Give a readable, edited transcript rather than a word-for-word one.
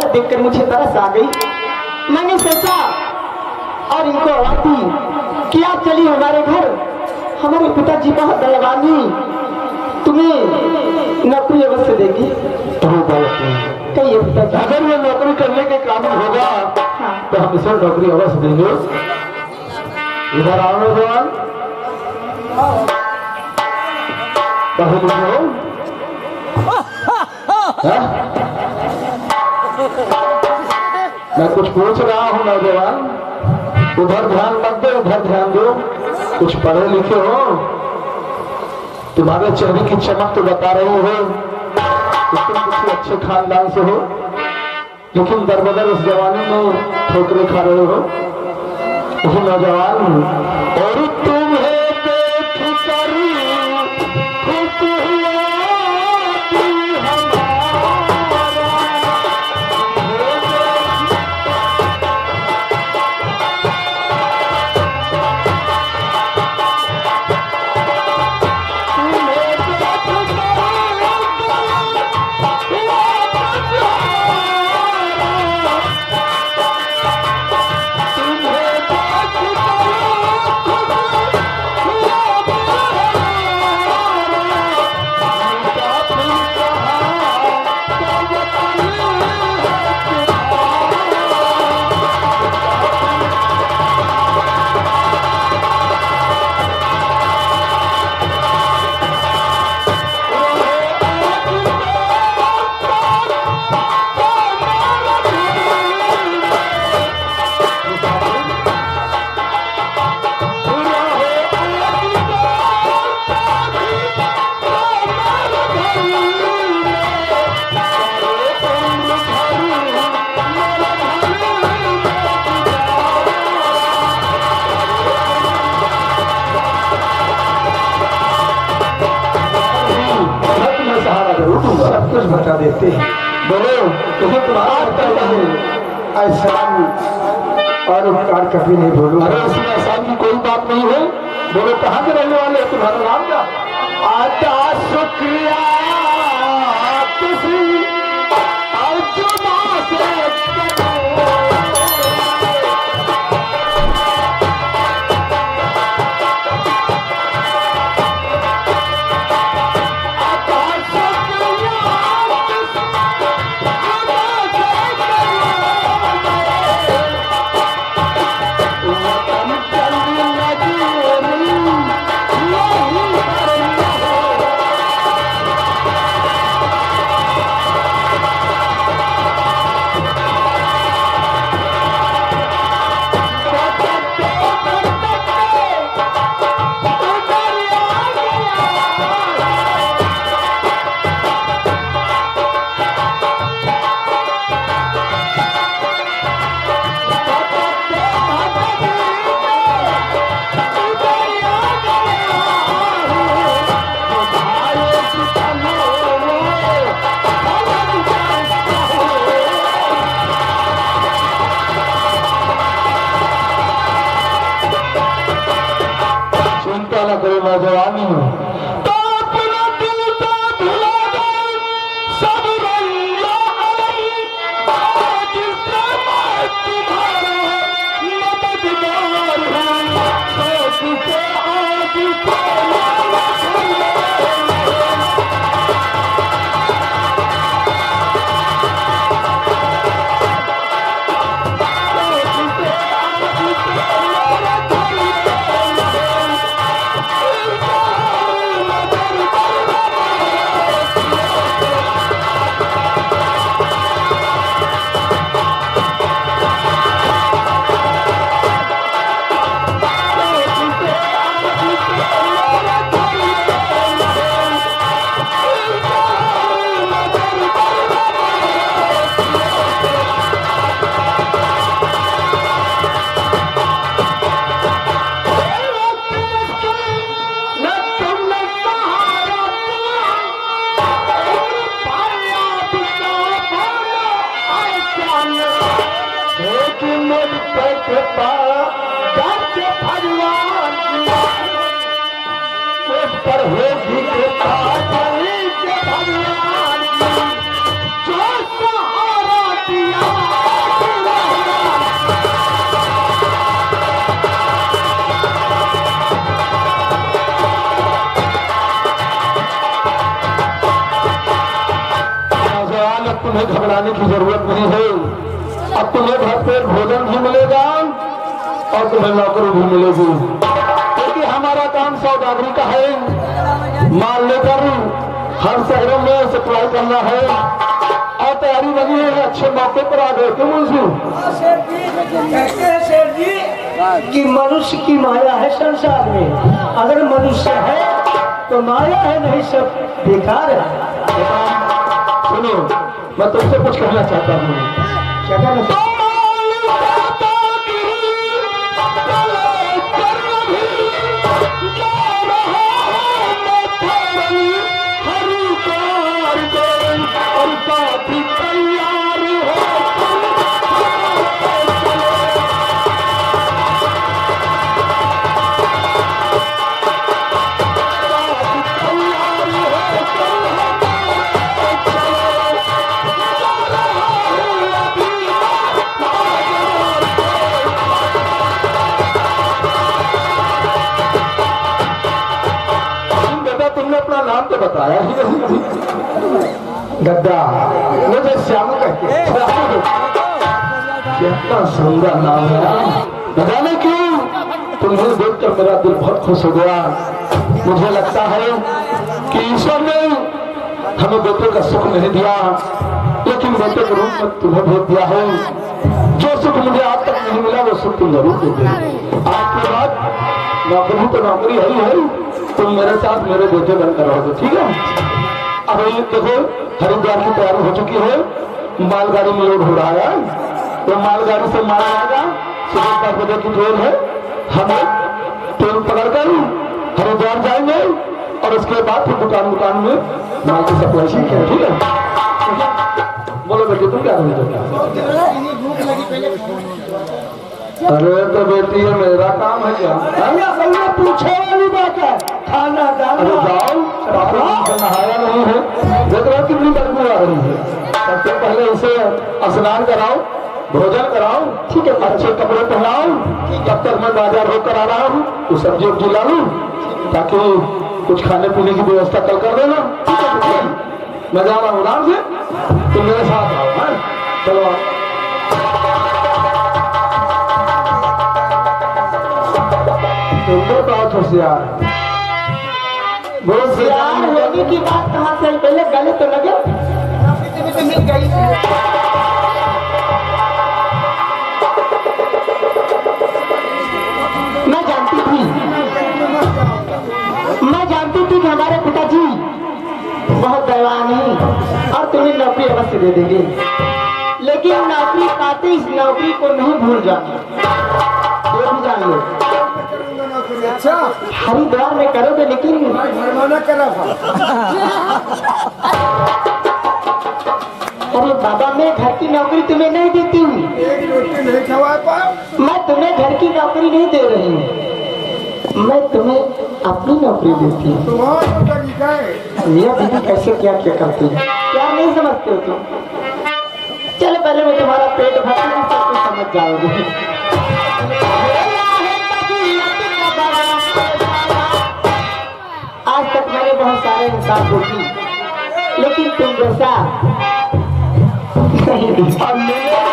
सूरत देखकर मुझे तरस आ गई। मैंने सोचा और इनको आवाज दी कि आप चलिए हमारे घर, हमारे पिताजी बहुत बलवानी, तुम्हें नौकरी अवश्य देगी। कहिए पिताजी, अगर ये नौकरी करने के काबिल होगा तो हम इसे नौकरी अवश्य देंगे। इधर आओ नौजवान, मैं कुछ पूछ रहा हूँ नौजवान, उधर ध्यान मत दो, उधर ध्यान दो। कुछ पढ़े लिखे हो, तुम्हारे चेहरे की चमक तो बता रही हो कि तुम किसी अच्छे खानदान से हो, लेकिन दरबदर इस जवानी में ठोकरे खा रहे हो। नौजवान, और तुम्हें देख कर खुश हुआ सब कुछ बता देते हैं। बोलो, तुम्हें तुम्हारा ऐसा और उपकार कभी नहीं बोलो। अरे इसमें ऐसा की कोई बात नहीं है। बोलो, कहाँ के रहने वाले हो, तुम्हारा नाम क्या? आता शुक्रिया किसी अर्जुना से नौजवानी हो तो अपना दिल तो भुला दो, सब रंगा जिससे मैं तुम्हारा मददगार हूँ, तुझे आज भगवान पर होगी भगवान जो सहारा दिया तुम्हें घबराने की जरूरत नहीं है। अब तुम्हें भरपेट भोजन भी मिलेगा और तुम्हें नौकरी भी मिलेगी, क्योंकि हमारा काम सौदागरी का है। माल लेकर हर शहरों में सप्लाई करना है और तैयारी लगी है। अच्छे मौके पर आ गए तुम कहते हैं शेर जी कि मनुष्य की माया है संसार में। अगर मनुष्य है तो माया है, नहीं सब बेकार है। सुनो, मैं तुमसे कुछ कहना चाहता हूँ। क्या कहना चाहते हैं? नाम तो बताया ही नहीं। गद्दा मुझे श्याम कहते हैं। कितना सुंदर नाम है, बताने क्यों? तुम्हें देखकर मेरा दिल बहुत खुश हो गया। मुझे लगता है कि ईश्वर ने हमें बेटे का सुख नहीं दिया, लेकिन बेटे के रूप में तुम्हें भेज दिया है। जो सुख मुझे आज तक नहीं मिला वो सुख तुम जरूर देते। आज के बाद नौकरी तो नौकरी है ही है, तुम मेरे साथ मेरे बेटे बनकर रहोगे, ठीक है? अब ये देखो, हरिद्वार की तैयारी हो चुकी है, मालगाड़ी में लोड हो रहा है, तो मालगाड़ी से माल आएगा। सुबह 5 बजे की ट्रेन है, हम ट्रेन पकड़कर हरिद्वार जाएंगे और उसके बाद फिर दुकान में माल की सप्लाई है, ठीक है? बोलो बेटे, तुम क्या करना? अरे तो बेटी ये मेरा काम है क्या? पूछे वाली बात है, खाना अरे जाओ, नहाया नहीं है, देख रहे हो कितनी बदबू आ रही है। सबसे पहले इसे स्नान कराओ, भोजन कराओ, ठीक है? अच्छे कपड़े पहनाओ। तब तक मैं बाजार होकर आ रहा हूँ, तो सब्जी उब्जी ला लूँ, ताकि कुछ खाने पीने की व्यवस्था कल कर देना, ठीक है? मैं जा रहा हूँ आराम से, तुम मेरे साथ आओ। हाँ चलो आओ। बहुत होशियार, बहुत होशियार होने की बात कहाँ से? पहले गले तो लगे। मैं जानती थी कि हमारे पिताजी बहुत दयावान हैं और तुम्हें नौकरी अवश्य दे देंगे, लेकिन नौकरी पाते इस नौकरी को नहीं भूल जाना, ये भी जान लो। अच्छा, हरिद्वार में करोगे, लेकिन मना करा था। अरे बाबा, मैं घर की नौकरी तुम्हें नहीं देती हूँ। एक रोटी नहीं खवा पाओ। मैं तुम्हें घर की नौकरी नहीं दे रही हूँ, मैं तुम्हें अपनी नौकरी देती हूँ। तुम्हारा तरीका है। मियाँ बीवी कैसे क्या क्या करती है, क्या नहीं समझते हो तुम? चलो पहले मैं तुम्हारा पेट भरती हूँ, सब कुछ समझ जाओगे। आज तक मैंने बहुत सारे इंसान देखी, लेकिन तुम जैसा नहीं।